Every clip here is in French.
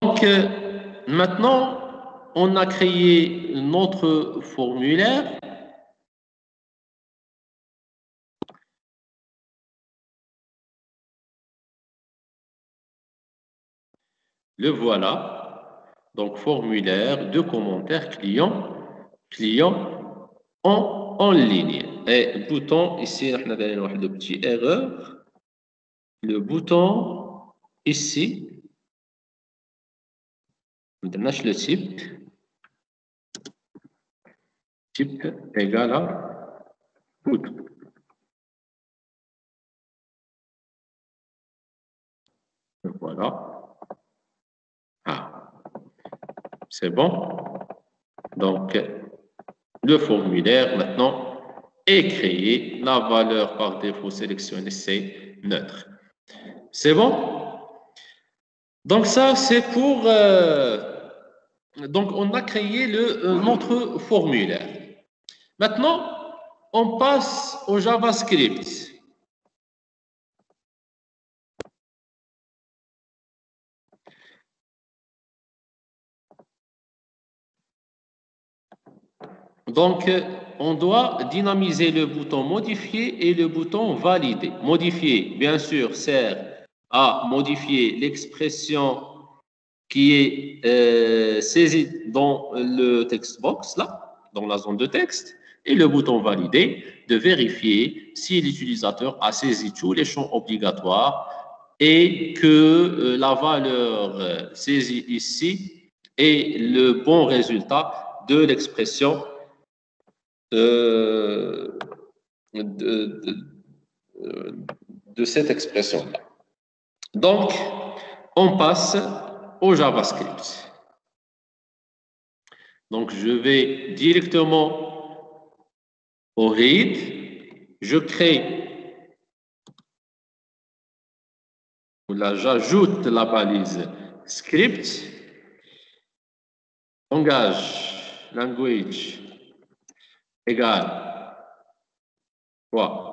Donc, maintenant, on a créé notre formulaire. Le voilà. Donc, formulaire de commentaires client en ligne. Et bouton, ici, on a une petite erreur. Le bouton ici, on donne le type égal à bouton. Voilà. Ah, c'est bon. Donc, le formulaire maintenant est créé. La valeur par défaut sélectionnée, c'est neutre. C'est bon? Donc, ça, c'est pour... donc, on a créé notre formulaire. Maintenant, on passe au JavaScript. Donc, on doit dynamiser le bouton modifier et le bouton valider. Modifier, bien sûr, sert à modifier l'expression qui est saisie dans le text box, là, dans la zone de texte, et le bouton valider de vérifier si l'utilisateur a saisi tous les champs obligatoires et que la valeur saisie ici est le bon résultat de l'expression de, de, de cette expression-là. Donc, on passe au JavaScript. Donc, je vais directement au read. Je crée, là, j'ajoute la balise script, langage, language, égale quoi?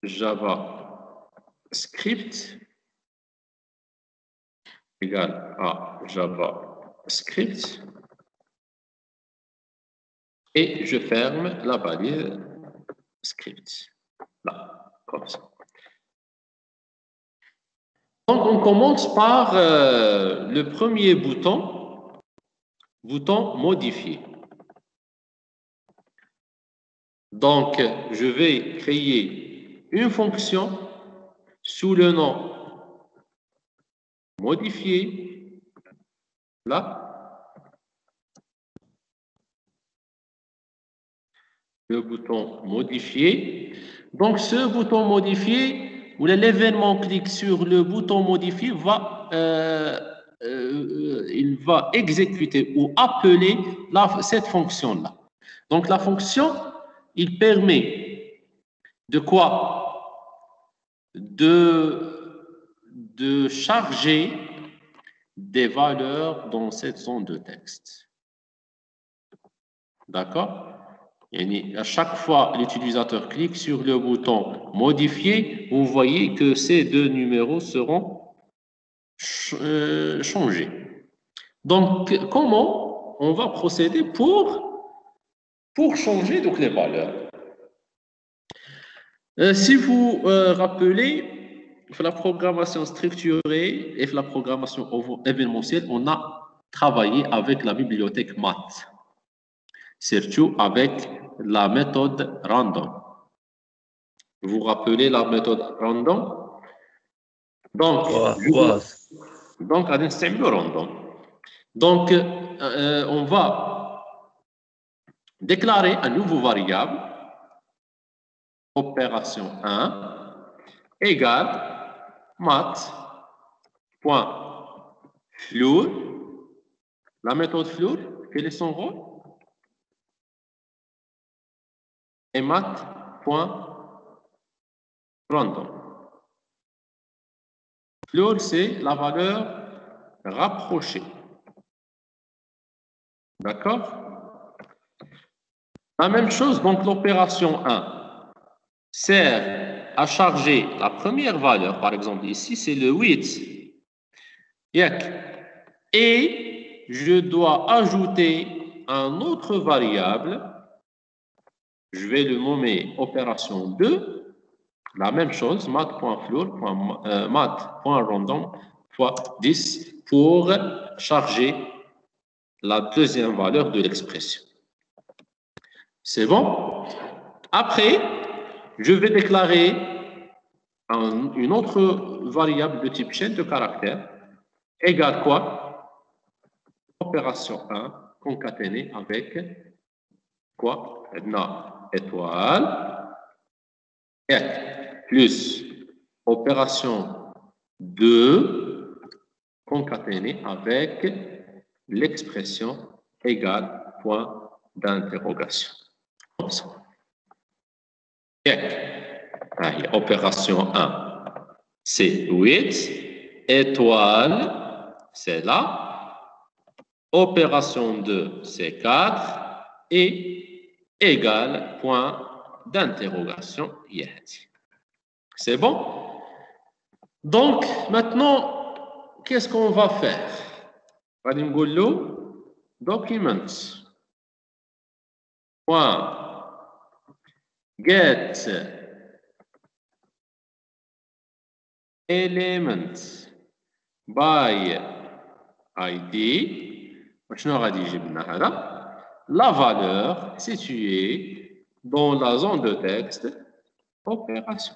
JavaScript égale à JavaScript et je ferme la balise script. Là, comme ça. Donc, on commence par le premier bouton modifier. Donc, je vais créer une fonction sous le nom modifier, là, le bouton modifier. Donc, ce bouton modifier, où l'événement clique sur le bouton modifier, il va exécuter ou appeler cette fonction-là. Donc, la fonction, il permet de quoi? De charger des valeurs dans cette zone de texte. D'accord? Et à chaque fois, l'utilisateur clique sur le bouton modifier, vous voyez que ces deux numéros seront changés. Donc, comment on va procéder pour changer donc, les valeurs? Si vous rappelez, la programmation structurée et la programmation événementielle, on a travaillé avec la bibliothèque math, surtout avec la méthode random. Vous vous rappelez la méthode random? Donc, donc, random. Donc, on va déclarer un nouveau variable, opération 1, égale math.floor. La méthode floor, quel est son rôle? Et math.random. Floor, c'est la valeur rapprochée. D'accord? La même chose, donc l'opération 1 sert à charger la première valeur, par exemple ici, c'est le 8. Et je dois ajouter un autre variable. Je vais le nommer opération 2. La même chose, math.floor, math.random fois 10 pour charger la deuxième valeur de l'expression. C'est bon? Après, je vais déclarer une autre variable de type chaîne de caractères égale quoi? Opération 1 concaténée avec quoi? Étoile plus opération 2 concaténée avec l'expression égale point d'interrogation. Opération 1, c'est 8, étoile, c'est là. Opération 2, c'est 4, et égale point d'interrogation. C'est bon? Donc, maintenant, qu'est-ce qu'on va faire? Documents. Get element by ID. La valeur située dans la zone de texte opération.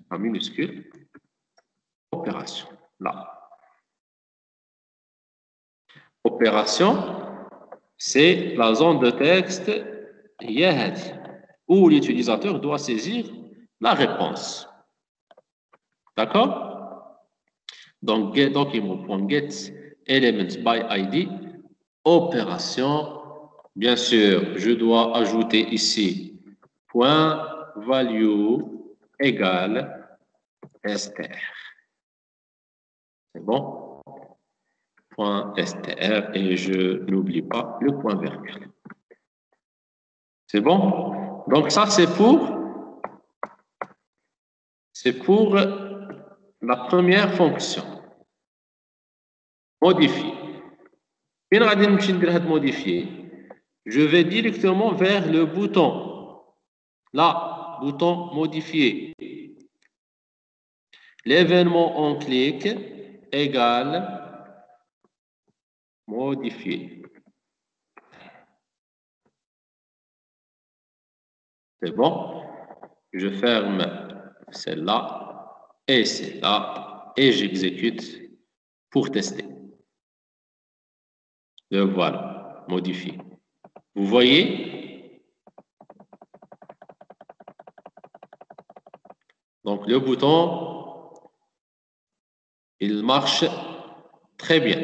En minuscule, opération. Là. Opération, c'est la zone de texte où l'utilisateur doit saisir la réponse. D'accord? Donc, document.get elements by ID, opération. Bien sûr, je dois ajouter ici point value égale str. C'est bon? Point str et je n'oublie pas le point virgule. C'est bon? Donc ça, c'est pour la première fonction. Modifier. Modifier. Je vais directement vers le bouton. Là, bouton modifier. L'événement en clic égale modifier. C'est bon? Je ferme celle-là et celle-là et j'exécute pour tester. Le voilà, modifié. Vous voyez? Donc le bouton, il marche très bien.